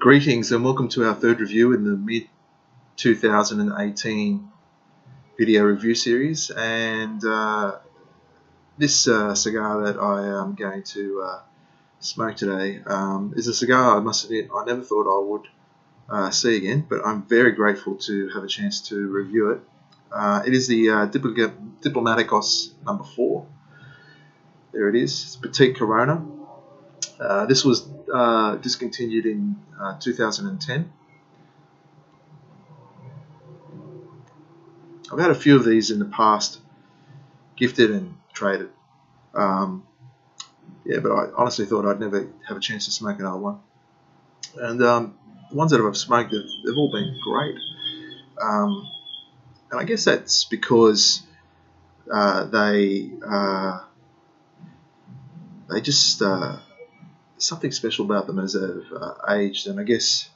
Greetings and welcome to our third review in the mid-2018 video review series, and this cigar that I am going to smoke today is a cigar I must admit I never thought I would see again, but I'm very grateful to have a chance to review it. It is the Diplomaticos number 4. There it is. It's Petite Corona. This was discontinued in 2010. I've had a few of these in the past, gifted and traded. Yeah, but I honestly thought I'd never have a chance to smoke another one. And the ones that I've smoked, they've all been great. And I guess that's because they just something special about them as they've aged. And I guess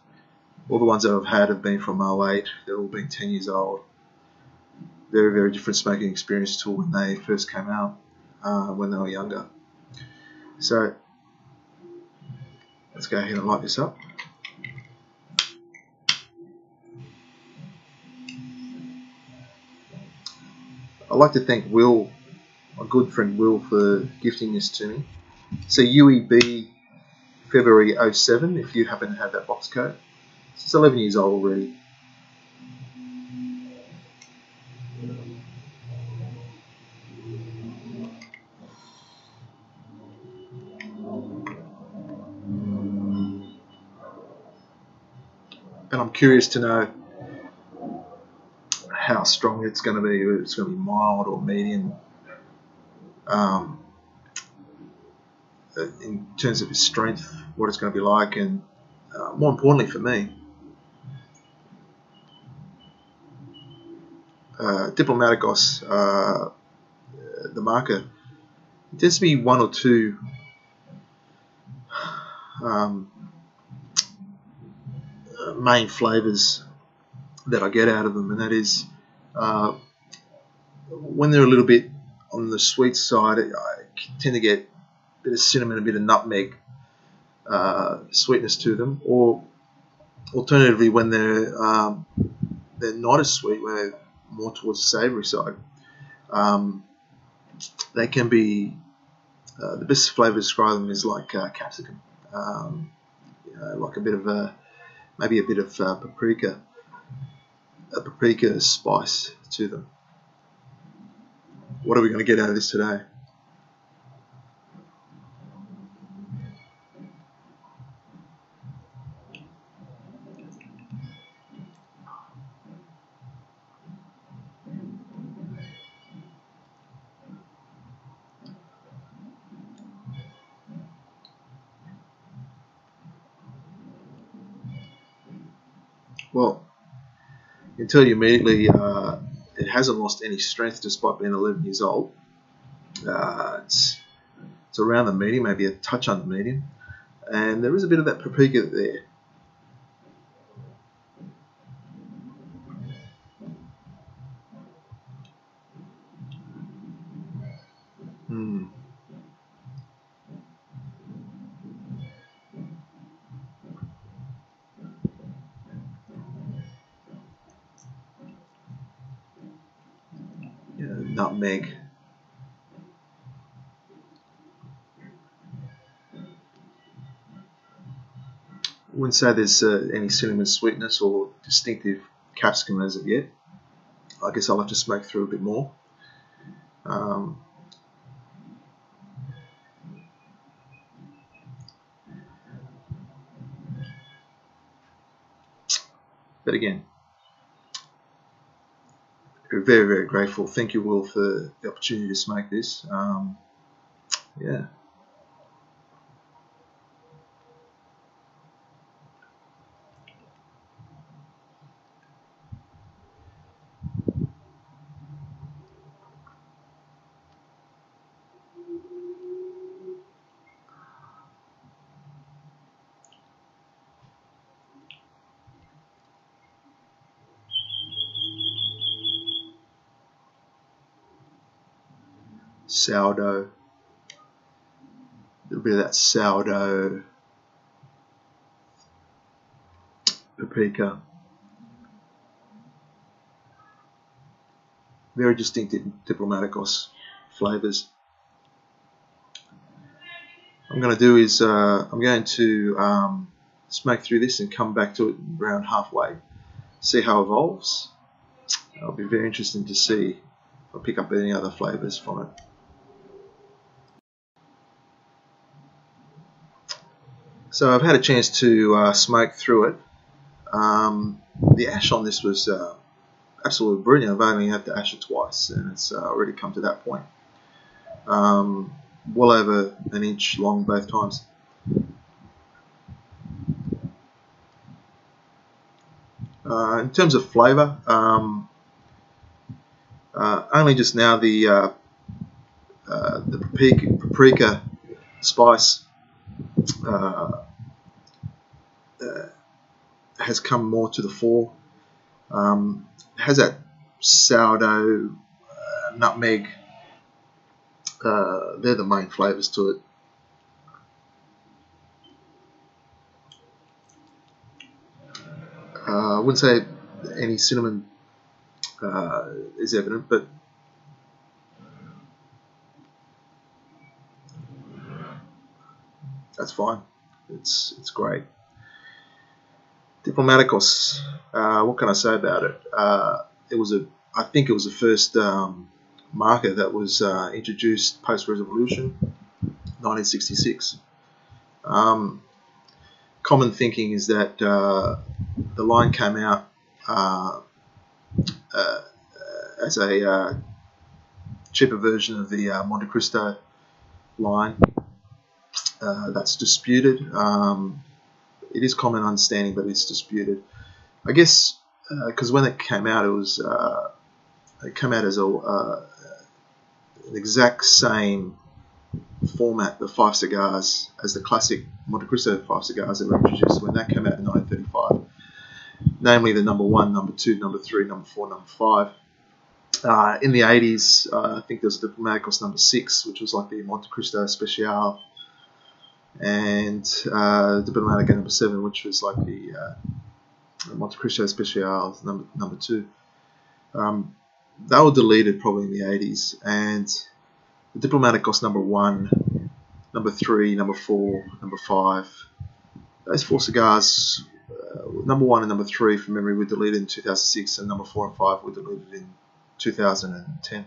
all the ones that I've had have been from 08. They've all been 10 years old. Very, very different smoking experience to when they first came out, when they were younger. So let's go ahead and light this up. I'd like to thank Will, my good friend Will, for gifting this to me. It's a OEB February 07, if you happen to have that box code. It's 11 years old already. And I'm curious to know how strong it's going to be, whether it's going to be mild or medium. In terms of its strength, what it's going to be like, and more importantly for me, Diplomaticos, the marker, it tends to be one or two main flavours that I get out of them, and that is when they're a little bit on the sweet side, I tend to get a bit of cinnamon, a bit of nutmeg sweetness to them, or alternatively when they're not as sweet, when they're more towards the savoury side, they can be the best flavour to describe them is like capsicum, like a bit of maybe a bit of paprika spice to them. What are we going to get out of this today? Well, I can tell you immediately it hasn't lost any strength despite being 11 years old. It's around the medium, maybe a touch under medium, and there is a bit of that paprika there. Nutmeg. I wouldn't say there's any cinnamon sweetness or distinctive capsicum as of yet. I guess I'll have to smoke through a bit more. But again, we're very, very grateful. Thank you, Will, for the opportunity to smoke this. Yeah. Sourdough, a little bit of that sourdough paprika. Very distinct Diplomaticos flavours. What I'm going to do is I'm going to smoke through this and come back to it around halfway, see how it evolves. It'll be very interesting to see if I pick up any other flavours from it. So I've had a chance to smoke through it. The ash on this was absolutely brilliant. I've only had to ash it twice, and it's already come to that point. Well over an inch long both times. In terms of flavour, only just now the paprika spice has come more to the fore. Has that sourdough, nutmeg. They're the main flavours to it. I wouldn't say any cinnamon is evident, but that's fine. It's great. Diplomaticos. What can I say about it? I think it was the first market that was introduced post-revolution, 1966. Common thinking is that the line came out as a cheaper version of the Monte Cristo line. That's disputed. It is common understanding, but it's disputed. I guess because when it came out, it came out as an exact same format, the 5 cigars, as the classic Monte Cristo 5 cigars that were introduced when that came out in 1935. Namely the number 1, number 2, number 3, number 4, number 5. In the 80s, I think there was Diplomaticos number 6, which was like the Monte Cristo Special, and Diplomatica number 7, which was like the Monte Cristo Special number 2. They were deleted probably in the 80s, and the Diplomaticos number 1, number 3, number 4, number 5, those 4 cigars, number 1 and number 3 from memory were deleted in 2006, and number 4 and 5 were deleted in 2010.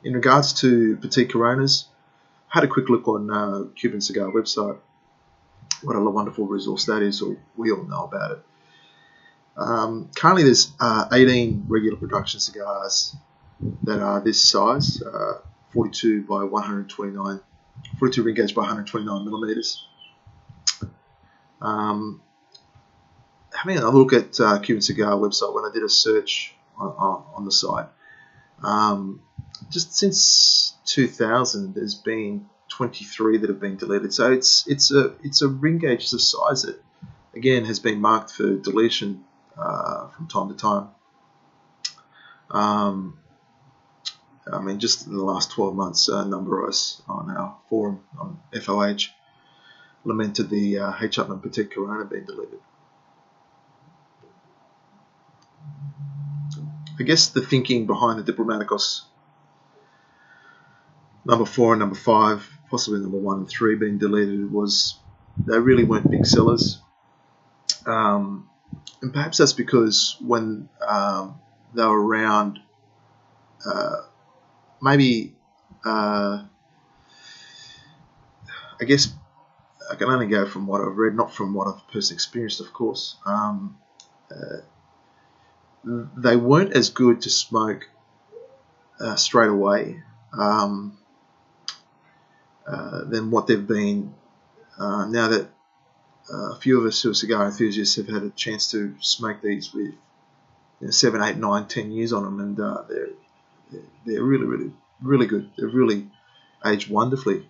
In regards to Petite Coronas, I had a quick look on Cuban Cigar website. What a wonderful resource that is, or we all know about it. Currently there's 18 regular production cigars that are this size, 42 by 129, 42 ring gauge by 129 millimeters. Having a look at Cuban Cigar website when I did a search on the site, just since 2000 there's been 23 that have been deleted. So it's a ring gauge, it's a size that again has been marked for deletion from time to time. I mean, just in the last 12 months, a number of us on our forum on FOH lamented the H. Upmann Petite Corona being deleted. I guess the thinking behind the Diplomaticos number 4 and number 5, possibly number 1 and 3 being deleted, was they really weren't big sellers. And perhaps that's because when they were around, maybe, I guess I can only go from what I've read, not from what I've personally experienced, of course. They weren't as good to smoke straight away than what they've been now that a few of us who are cigar enthusiasts have had a chance to smoke these with 7, 8, 9, 10 years on them, and they're really, really good. They've really aged wonderfully.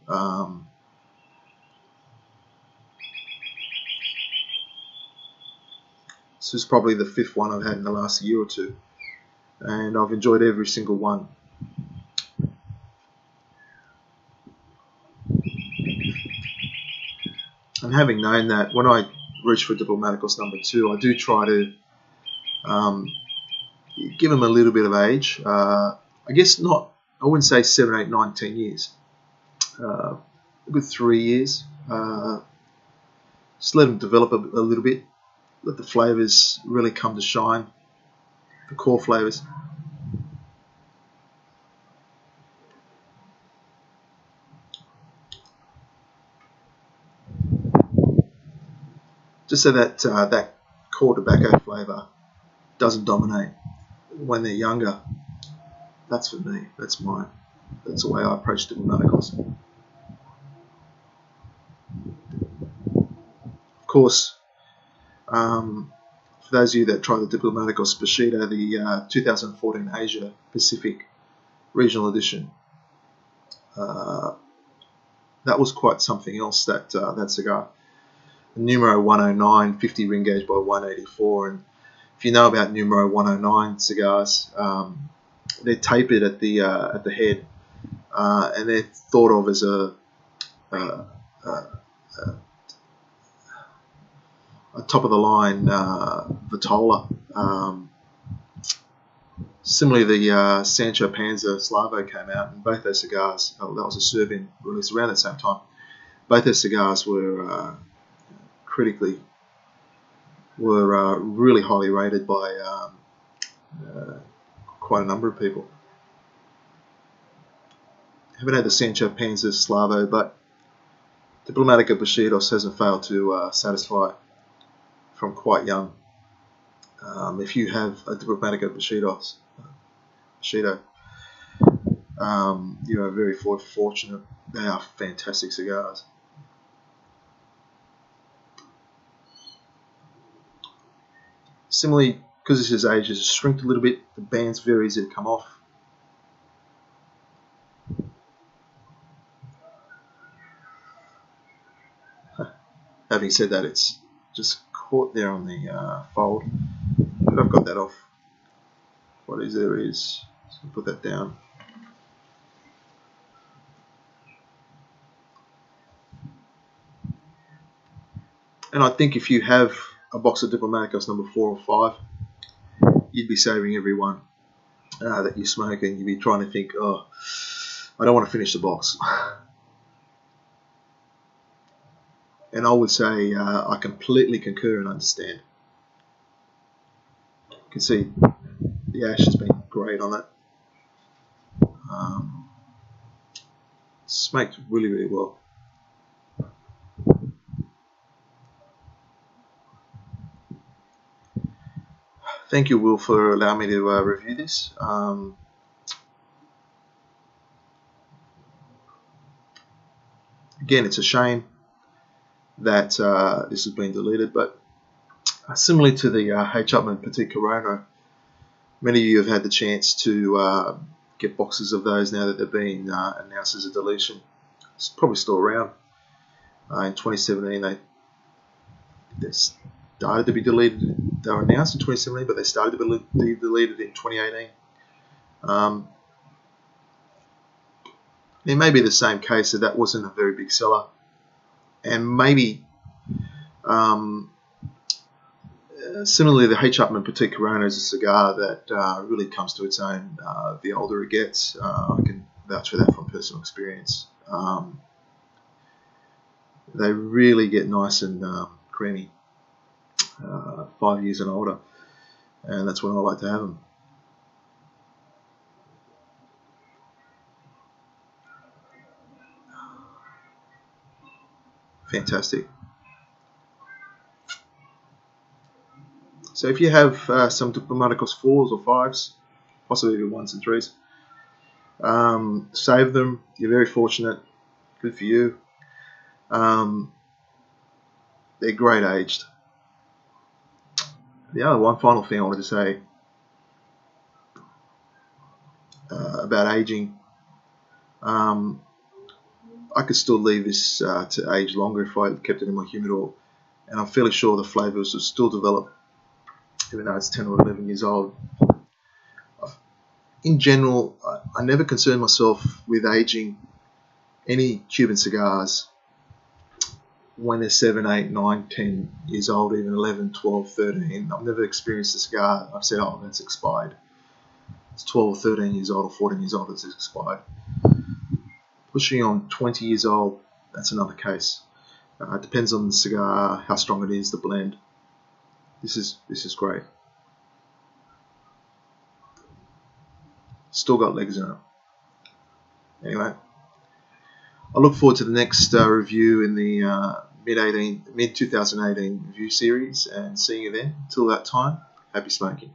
This is probably the 5th one I've had in the last year or two, and I've enjoyed every single one. And having known that, when I reach for Diplomaticos number 2, I do try to give them a little bit of age. I guess not, I wouldn't say 7, 8, 9, 10 years. A good 3 years. Just let them develop a little bit. Let the flavours really come to shine. The core flavours. Just so that that core tobacco flavour doesn't dominate when they're younger. That's for me. That's the way I approach Diplomaticos. Of course, for those of you that try the Diplomaticos Bushido, the 2014 Asia Pacific Regional Edition, that was quite something else. That cigar, Numero 109, 50 ring gauge by 184, and if you know about Numero 109 cigars, they're tapered at the head, and they're thought of as a top of the line Vitola. Similarly, the Sancho Panza Slavo came out, and both those cigars, that was a Serbian release around the same time. Both those cigars were critically really highly rated by quite a number of people. Haven't had the Sancho Panza Slavo, but Diplomático Bushidos hasn't failed to satisfy from quite young. If you have a Diplomático Bushido, you are very fortunate. They are fantastic cigars. Similarly, because this is aged, it's shrinked a little bit. The band's very easy to come off. Having said that, it's just caught there on the fold, but I've got that off. What is there is, so I'll put that down. And I think if you have a box of Diplomaticos number 4 or 5, you'd be saving every one that you smoke, and you'd be trying to think, oh, I don't want to finish the box. And I would say I completely concur and understand. You can see the ash has been great on it. Smoked really, really well. Thank you, Will, for allowing me to review this. Again, it's a shame that this has been deleted, but similarly to the H. Upmann Petit Corona, many of you have had the chance to get boxes of those now that they've been announced as a deletion. It's probably still around. In 2017, they started to be deleted. They were announced in 2017, but they started to be deleted in 2018. It may be the same case that wasn't a very big seller, and maybe similarly, the H. Upmann Petit Corona is a cigar that really comes to its own the older it gets. I can vouch for that from personal experience. They really get nice and creamy 5 years and older, and that's when I like to have them. Fantastic. So if you have some Diplomaticos 4s or 5s, possibly even 1s and 3s, save them. You're very fortunate. Good for you. They're great aged. The other one final thing I wanted to say about aging, I could still leave this to age longer if I kept it in my humidor, and I'm fairly sure the flavours will still develop even though it's 10 or 11 years old. In general, I never concern myself with aging any Cuban cigars when they're 7, 8, 9, 10 years old, even 11, 12, 13. I've never experienced a cigar I've said, oh, that's expired. It's 12 or 13 years old or 14 years old, it's expired. Pushing on 20 years old, that's another case. It depends on the cigar, how strong it is, the blend. This is great. Still got legs in it. Anyway, I look forward to the next review in the mid 2018 review series, and seeing you then. Till that time, happy smoking.